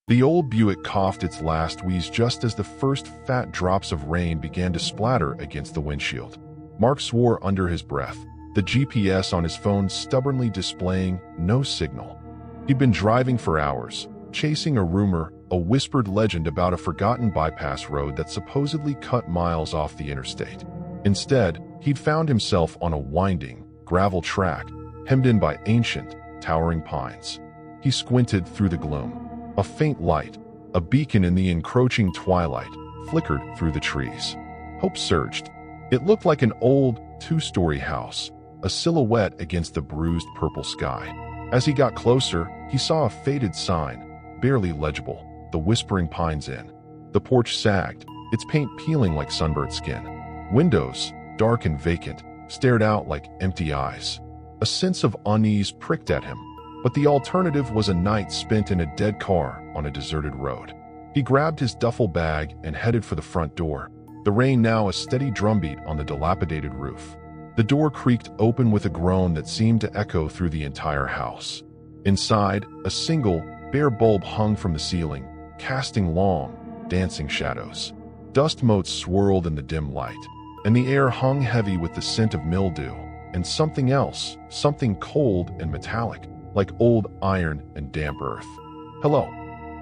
The old Buick coughed its last wheeze just as the first fat drops of rain began to splatter against the windshield. Mark swore under his breath, the GPS on his phone stubbornly displaying no signal. He'd been driving for hours, chasing a rumor, a whispered legend about a forgotten bypass road that supposedly cut miles off the interstate. Instead, he'd found himself on a winding, gravel track, hemmed in by ancient, towering pines. He squinted through the gloom. A faint light, a beacon in the encroaching twilight, flickered through the trees. Hope surged. It looked like an old, two-story house, a silhouette against the bruised purple sky. As he got closer, he saw a faded sign, barely legible, "The Whispering Pines Inn." The porch sagged, its paint peeling like sunburnt skin. Windows, dark and vacant, stared out like empty eyes. A sense of unease pricked at him, but the alternative was a night spent in a dead car on a deserted road. He grabbed his duffel bag and headed for the front door, the rain now a steady drumbeat on the dilapidated roof. The door creaked open with a groan that seemed to echo through the entire house. Inside, a single, bare bulb hung from the ceiling, casting long, dancing shadows. Dust motes swirled in the dim light, and the air hung heavy with the scent of mildew and something else, something cold and metallic, like old iron and damp earth. "Hello,"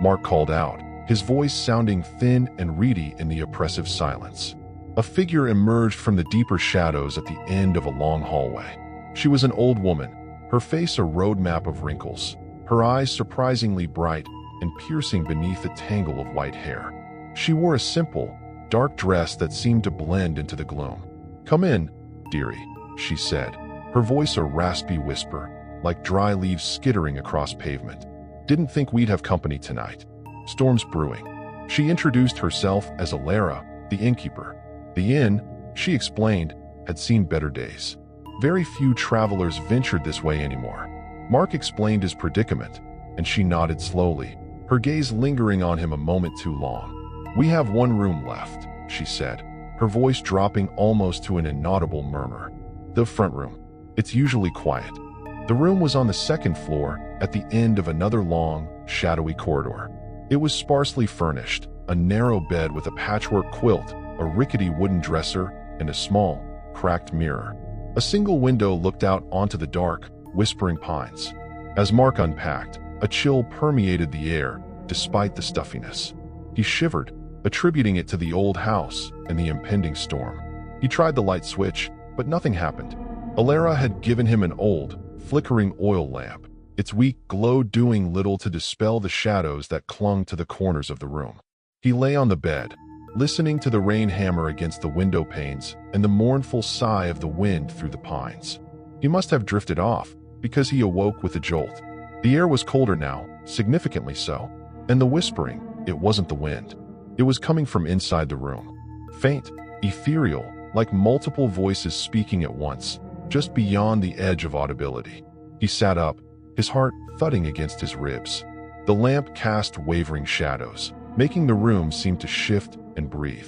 Mark called out, his voice sounding thin and reedy in the oppressive silence. A figure emerged from the deeper shadows at the end of a long hallway. She was an old woman, her face a roadmap of wrinkles, her eyes surprisingly bright and piercing beneath a tangle of white hair. She wore a simple, dark dress that seemed to blend into the gloom. "Come in, dearie," she said, her voice a raspy whisper, like dry leaves skittering across pavement. "Didn't think we'd have company tonight. Storm's brewing." She introduced herself as Alara, the innkeeper. The inn, she explained, had seen better days. Very few travelers ventured this way anymore. Mark explained his predicament, and she nodded slowly, her gaze lingering on him a moment too long. "We have one room left," she said, her voice dropping almost to an inaudible murmur. "The front room. It's usually quiet." The room was on the second floor, at the end of another long, shadowy corridor. It was sparsely furnished, a narrow bed with a patchwork quilt, a rickety wooden dresser, and a small, cracked mirror. A single window looked out onto the dark, whispering pines. As Mark unpacked, a chill permeated the air, despite the stuffiness. He shivered, attributing it to the old house and the impending storm. He tried the light switch, but nothing happened. Alara had given him an old, flickering oil lamp, its weak glow doing little to dispel the shadows that clung to the corners of the room. He lay on the bed, listening to the rain hammer against the window panes and the mournful sigh of the wind through the pines. He must have drifted off, because he awoke with a jolt. The air was colder now, significantly so, and the whispering, it wasn't the wind. It was coming from inside the room. Faint, ethereal, like multiple voices speaking at once, just beyond the edge of audibility. He sat up, his heart thudding against his ribs. The lamp cast wavering shadows, making the room seem to shift and breathe.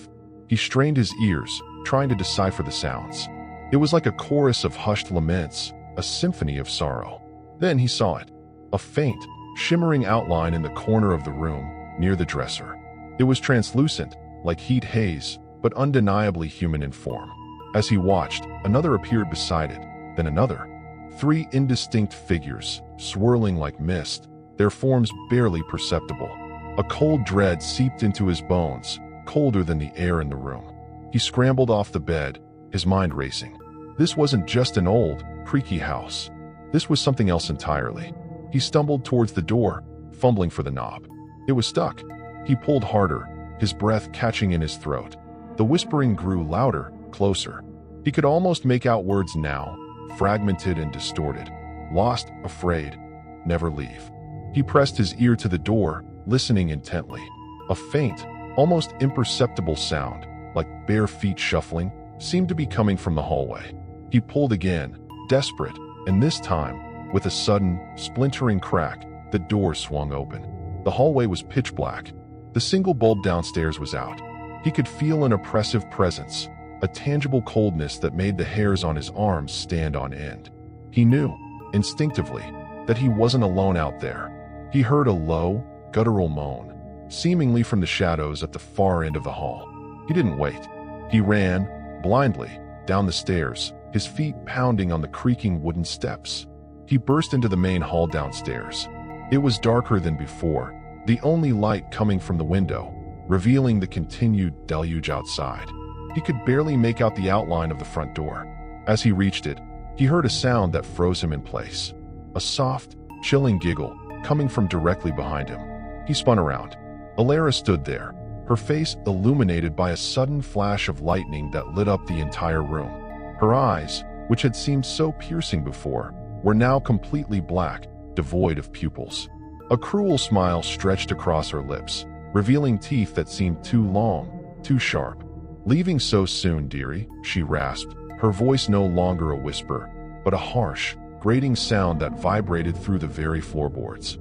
He strained his ears, trying to decipher the sounds. It was like a chorus of hushed laments, a symphony of sorrow. Then he saw it, a faint, shimmering outline in the corner of the room, near the dresser. It was translucent, like heat haze, but undeniably human in form. As he watched, another appeared beside it, then another. 3 indistinct figures, swirling like mist, their forms barely perceptible. A cold dread seeped into his bones, colder than the air in the room. He scrambled off the bed, his mind racing. This wasn't just an old, creaky house. This was something else entirely. He stumbled towards the door, fumbling for the knob. It was stuck. He pulled harder, his breath catching in his throat. The whispering grew louder, closer. He could almost make out words now, fragmented and distorted. Lost, afraid, never leave. He pressed his ear to the door, listening intently. A faint, almost imperceptible sound, like bare feet shuffling, seemed to be coming from the hallway. He pulled again, desperate, and this time, with a sudden, splintering crack, the door swung open. The hallway was pitch black. The single bulb downstairs was out. He could feel an oppressive presence, a tangible coldness that made the hairs on his arms stand on end. He knew, instinctively, that he wasn't alone out there. He heard a low, guttural moan, seemingly from the shadows at the far end of the hall. He didn't wait. He ran, blindly, down the stairs, his feet pounding on the creaking wooden steps. He burst into the main hall downstairs. It was darker than before, the only light coming from the window, revealing the continued deluge outside. He could barely make out the outline of the front door. As he reached it, he heard a sound that froze him in place. A soft, chilling giggle coming from directly behind him. He spun around. Alara stood there, her face illuminated by a sudden flash of lightning that lit up the entire room. Her eyes, which had seemed so piercing before, were now completely black, devoid of pupils. A cruel smile stretched across her lips, revealing teeth that seemed too long, too sharp. "Leaving so soon, dearie," she rasped, her voice no longer a whisper, but a harsh, grating sound that vibrated through the very floorboards.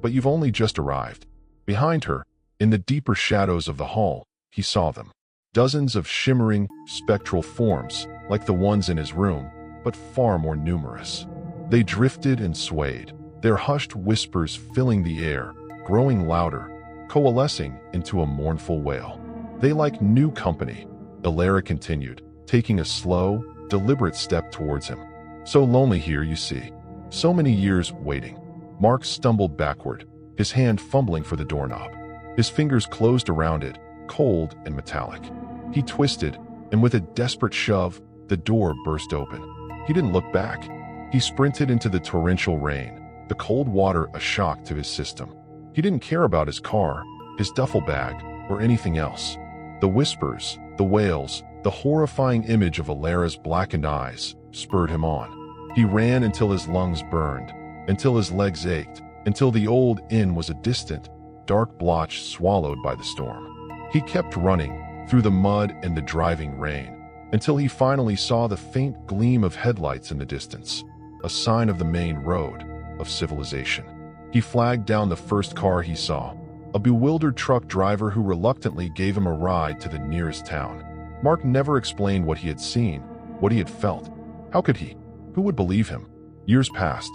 "But you've only just arrived." Behind her, in the deeper shadows of the hall, he saw them. Dozens of shimmering, spectral forms, like the ones in his room, but far more numerous. They drifted and swayed, their hushed whispers filling the air, growing louder, coalescing into a mournful wail. "They like new company," Alara continued, taking a slow, deliberate step towards him. "So lonely here, you see. So many years waiting." Mark stumbled backward, his hand fumbling for the doorknob. His fingers closed around it, cold and metallic. He twisted, and with a desperate shove, the door burst open. He didn't look back. He sprinted into the torrential rain, the cold water a shock to his system. He didn't care about his car, his duffel bag, or anything else. The whispers, the wails, the horrifying image of Alara's blackened eyes spurred him on. He ran until his lungs burned, until his legs ached, until the old inn was a distant, dark blotch swallowed by the storm. He kept running, through the mud and the driving rain, until he finally saw the faint gleam of headlights in the distance, a sign of the main road, of civilization. He flagged down the first car he saw, a bewildered truck driver who reluctantly gave him a ride to the nearest town. Mark never explained what he had seen, what he had felt. How could he? Who would believe him? Years passed.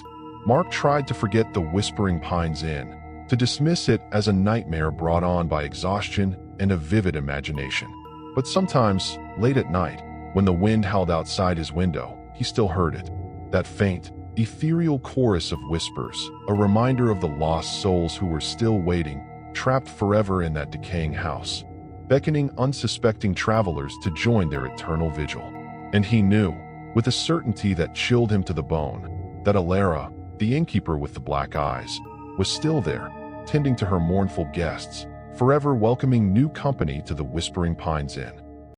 Mark tried to forget the Whispering Pines Inn, to dismiss it as a nightmare brought on by exhaustion and a vivid imagination. But sometimes, late at night, when the wind howled outside his window, he still heard it. That faint, ethereal chorus of whispers, a reminder of the lost souls who were still waiting, trapped forever in that decaying house, beckoning unsuspecting travelers to join their eternal vigil. And he knew, with a certainty that chilled him to the bone, that Alara, the innkeeper with the black eyes, was still there, tending to her mournful guests, forever welcoming new company to the Whispering Pines Inn.